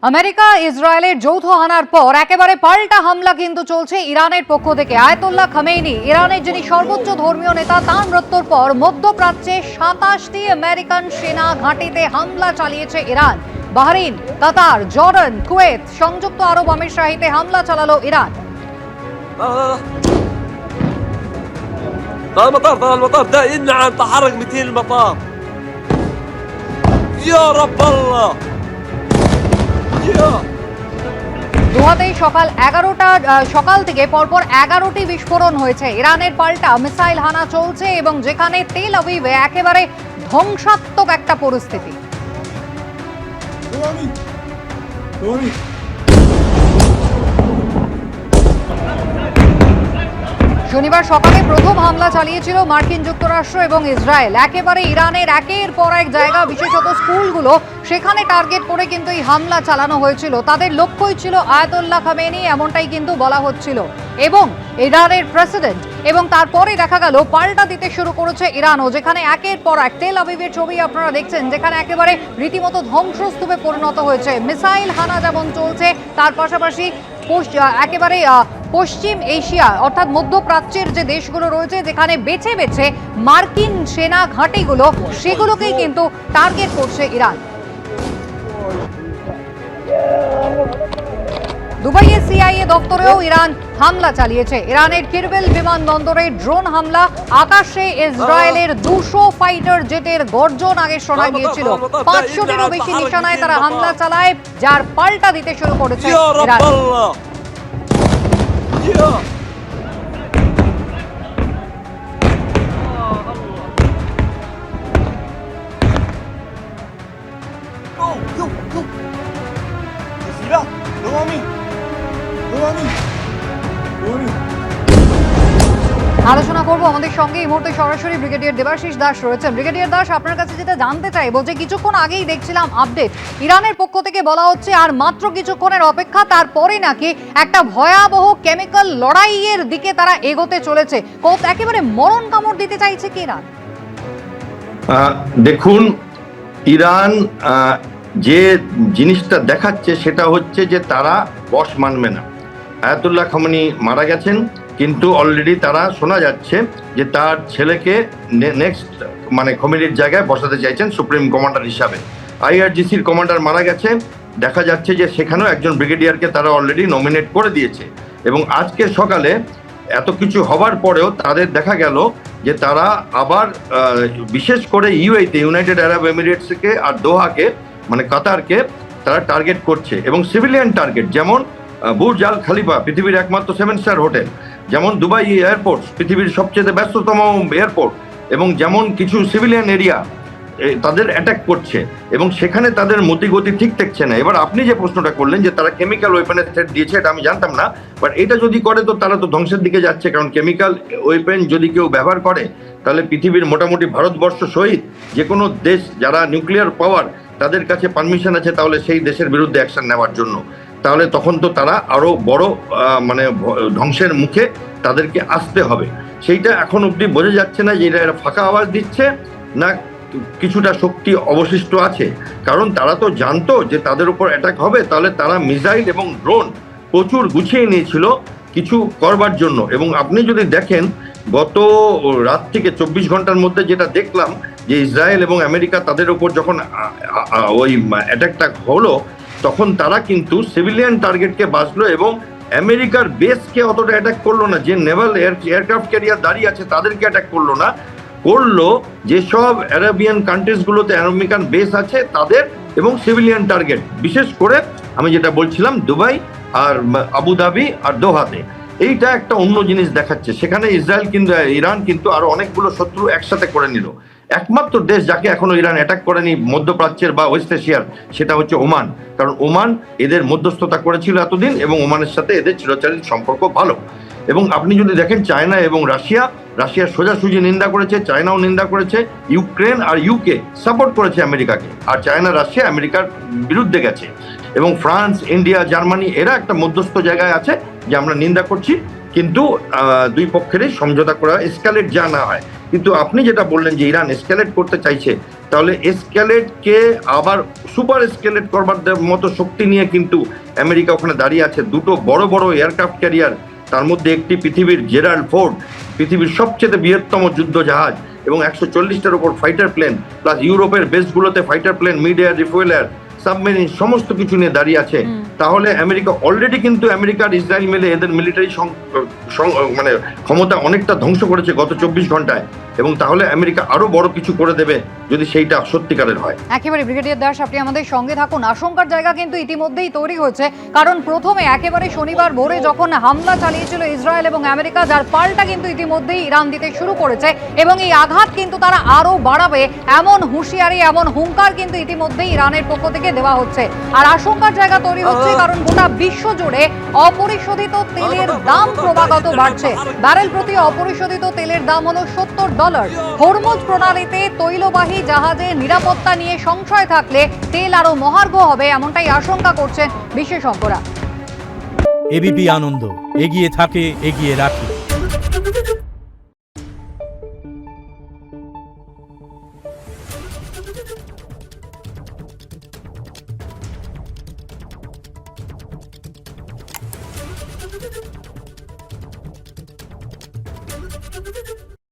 America ইসরায়েলের যৌথ হানার পর একেবারে পাল্টা হামলা কিন্তু চলছে ইরানের পক্ষ থেকে। আয়াতুল্লাহ খামেনি, ইরানের যিনি সর্বোচ্চ ধর্মীয় নেতা, তার মৃত্যুর পর মধ্যপ্রাচ্যে 27টি আমেরিকান সেনা ঘাঁটিতে হামলা চালিয়েছে ইরান। বাহরিন, কাতার, জর্ডান, কুয়েত, সংযুক্ত আরব আমিরশাহিতে হামলা চালালো ইরান। طال المطار ده نعم تحرك 200 المطار يا رب الله يا দোহাতেই সকাল থেকে পরপর 11টি বিস্ফোরণ হয়েছে। ইরানের পাল্টা মিসাইল হানা চলছে এবং যেখানে তেল আবিবে একেবারে ধ্বংসাত্মক একটা পরিস্থিতি। শনিবার সকালে প্রথম হামলা চালিয়েছিল মার্কিন যুক্তরাষ্ট্র এবং ইসরায়েল। একেবারে ইরানের একের পর এক জায়গা, বিশেষত স্কুলগুলো, সেখানে টার্গেট করে কিন্তু এই হামলা চালানো হয়েছিল। তাদের লক্ষ্যই ছিল আয়াতুল্লাহ খামেনি, এমনটাই কিন্তু বলা হচ্ছিল, এবং ইরানের প্রেসিডেন্ট। এবং তারপরে দেখা গেল পাল্টা দিতে শুরু করেছে ইরানও, যেখানে একের পর এক তেল আবিবের ছবি আপনারা দেখছেন, যেখানে একেবারে রীতিমতো ধ্বংসস্তূপে পরিণত হয়েছে। মিসাইল হানা যেমন চলছে, তার পাশাপাশি একেবারে পশ্চিম এশিয়া অর্থাৎ মধ্যপ্রাচ্যের যে দেশগুলো রয়েছে, যেখানে বেছে বেছে মার্কিন সেনা ঘাঁটিগুলো, সেগুলোকেই কিন্তু টার্গেট করছে ইরান। দুবাইয়ের সিআইএ দপ্তরেও ইরান হামলা চালিয়েছে। ইরানের কিরবিল বিমানবন্দরে ড্রোন হামলা, আকাশে ইসরায়েলের 200 ফাইটার জেটের গর্জন আগে শোনা গিয়েছিল। 500টিরও বেশি নিশানায় তারা হামলা চালায়, যার পাল্টা দিতে শুরু করেছে ইরান। আলোচনা করব আমাদের সঙ্গে এই মুহূর্তে সরাসরি ব্রিগেডিয়ার দেবাশিস দাস রয়েছেন। ব্রিগেডিয়ার দাস, আপনার কাছে যেটা জানতে চাইবো, যে কিছুক্ষণ আগেই দেখছিলাম আপডেট, ইরানের পক্ষ থেকে বলা হচ্ছে আর মাত্র কিছুক্ষণের অপেক্ষা, তারপরে নাকি একটা ভয়াবহ কেমিক্যাল লড়াইয়ের দিকে তারা এগোতে চলেছে। একেবারে মরণ কামড় দিতে চাইছে কি ইরান? দেখুন, ইরান যে জিনিসটা দেখাচ্ছে সেটা হচ্ছে যে তারা বশ মানবে না। আয়াতুল্লাহ খামেনি মারা গেছেন, কিন্তু অলরেডি তারা শোনা যাচ্ছে যে তার ছেলেকে নেক্সট খামেনির জায়গায় বসাতে চাইছেন সুপ্রিম কমান্ডার হিসাবে। আইআরজিসির কমান্ডার মারা গেছে, দেখা যাচ্ছে যে সেখানেও একজন ব্রিগেডিয়ারকে তারা অলরেডি নমিনেট করে দিয়েছে। এবং আজকে সকালে এত কিছু হবার পরেও তাদের দেখা গেল যে তারা আবার বিশেষ করে ইউএইতে, ইউনাইটেড আরব এমিরেটসকে আর দোহাকে কাতারকে তারা টার্গেট করছে, এবং সিভিলিয়ান টার্গেট, যেমন বুর্জ আল খালিফা, পৃথিবীর একমাত্র 7 স্টার হোটেল, যেমন দুবাই এয়ারপোর্ট, পৃথিবীর সবচেয়ে ব্যস্ততম এয়ারপোর্ট, এবং যেমন কিছু সিভিলিয়ান এরিয়া তাদের অ্যাটাক করছে, এবং সেখানে তাদের মতিগতি ঠিক থাকছে না। এবার আপনি যে প্রশ্নটা করলেন যে তারা কেমিক্যাল ওয়েপেনের থ্রেট দিয়েছে, এটা আমি জানতাম না, বাট এটা যদি করে তো তারা তো ধ্বংসের দিকে যাচ্ছে। কারণ কেমিক্যাল ওয়েপেন যদি কেউ ব্যবহার করে, তাহলে পৃথিবীর মোটামুটি ভারতবর্ষ সহিত যে কোনো দেশ যারা নিউক্লিয়ার পাওয়ার, তাদের কাছে পারমিশন আছে তাহলে সেই দেশের বিরুদ্ধে অ্যাকশন নেওয়ার জন্য। তাহলে তখন তো তারা আরো বড় ধ্বংসের মুখে তাদেরকে আসতে হবে। সেইটা এখন অবধি বোঝা যাচ্ছে না যে এরা ফাঁকা আওয়াজ দিচ্ছে না কিছুটা শক্তি অবশিষ্ট আছে। কারণ তারা তো জানতো যে তাদের উপর অ্যাটাক হবে, তাহলে তারা মিসাইল এবং ড্রোন প্রচুর গুছিয়ে নিয়েছিল কিছু করবার জন্য। এবং আপনি যদি দেখেন, গত রাত থেকে 24 ঘন্টার মধ্যে যেটা দেখলাম, যে ইসরায়েল এবং আমেরিকা তাদের উপর যখন ওই অ্যাটাকটা হলো, তখন তারা কিন্তু সিভিলিয়ান টার্গেটকে বাঁচলো, এবং আমেরিকার বেসকে অতটা অ্যাটাক করলো না। যে নেভাল এয়ারক্রাফট ক্যারিয়ার দাঁড়িয়ে আছে তাদেরকে অ্যাটাক করলো না, করলো যেসব আরবিয়ান কান্ট্রিজগুলোতে আমেরিকান বেস আছে তাদের, এবং সিভিলিয়ান টার্গেট, বিশেষ করে আমি যেটা বলছিলাম দুবাই আর আবুধাবি আর দোহাতে। এইটা একটা অন্য জিনিস দেখাচ্ছে। সেখানে ইরান কিন্তু আরো অনেকগুলো শত্রু একসাথে করে নিল। একমাত্র দেশ যাকে এখনো ইরান অ্যাটাক করেনি মধ্যপ্রাচ্যের বা ওয়েস্ট এশিয়ার, সেটা হচ্ছে ওমান। কারণ ওমান এদের মধ্যস্থতা করেছিল এতদিন, এবং ওমানের সাথে এদের চিরচেনা সম্পর্ক ভালো। এবং আপনি যদি দেখেন চায়না এবং রাশিয়া সোজাসুজি নিন্দা করেছে, চায়নাও নিন্দা করেছে, ইউক্রেন আর ইউকে সাপোর্ট করেছে আমেরিকাকে, আর চায়না রাশিয়া আমেরিকার বিরুদ্ধে গেছে। এবং ফ্রান্স, ইন্ডিয়া, জার্মানি এরা একটা মধ্যস্থ জায়গায় আছে যে আমরা নিন্দা করছি, কিন্তু দুই পক্ষেরই সমঝোতা করা, এসকালেট যা না হয়। কিন্তু আপনি যেটা বললেন যে ইরান এসকেলেট করতে চাইছে, তাহলে এসকেলেটকে আবার সুপার এসকেলেট করবার মতো শক্তি নিয়ে কিন্তু আমেরিকা ওখানে দাঁড়িয়ে আছে। দুটো বড় বড় এয়ারক্রাফট ক্যারিয়ার, তার মধ্যে একটি পৃথিবীর জেরাল্ড ফোর্ড, পৃথিবীর সবচেয়ে বৃহত্তম যুদ্ধ জাহাজ, এবং 140টার উপর ফাইটার প্লেন, প্লাস ইউরোপের বেসগুলোতে fighter plane, mid air, refueller, submarine, সমস্ত কিছু নিয়ে দাঁড়িয়ে আছে। তাহলে আমেরিকা অলরেডি কিন্তু আমেরিকার ইসরায়েল মিলে এদের মিলিটারি মানে ক্ষমতা অনেকটা ধ্বংস করেছে গত 24 ঘন্টায়, এবং তাহলে আমেরিকা আরো বড় কিছু করে দেবে যদি সেইটা সত্যিকারের হয়। একেবারে ব্রিগেডিয়ার দাস, আপনি আমাদের সঙ্গে থাকুন। আশঙ্কার জায়গা কিন্তু ইতিমধ্যেই তৈরি হয়েছে, কারণ প্রথমে একেবারে শনিবার ভোরে যখন হামলা চালিয়েছিল ইসরায়েল এবং আমেরিকা, যার পাল্টা কিন্তু ইতিমধ্যেই ইরান দিতে শুরু করেছে, এবং এই আঘাত কিন্তু তারা আরো বাড়াবে এমন হুঁশিয়ারি, এমন হুঙ্কার কিন্তু ইতিমধ্যেই ইরানের পক্ষ থেকে দেওয়া হচ্ছে। আর আশঙ্কার জায়গা তৈরি হচ্ছে কারণ গোটা বিশ্ব জুড়ে অপরিশোধিত তেলের দাম ক্রমাগত বাড়ছে। ব্যারেল প্রতি অপরিশোধিত তেলের দাম হলো $70। হরমুজ প্রণালীতে তৈলবাহী জাহাজের নিরাপত্তা নিয়ে সংশয় থাকলে তেল আরো মহার্ঘ হবে, এমনটাই আশঙ্কা করছেন বিশেষজ্ঞরা। এবিপি আনন্দ, এগিয়ে থাকে, এগিয়ে রাখে।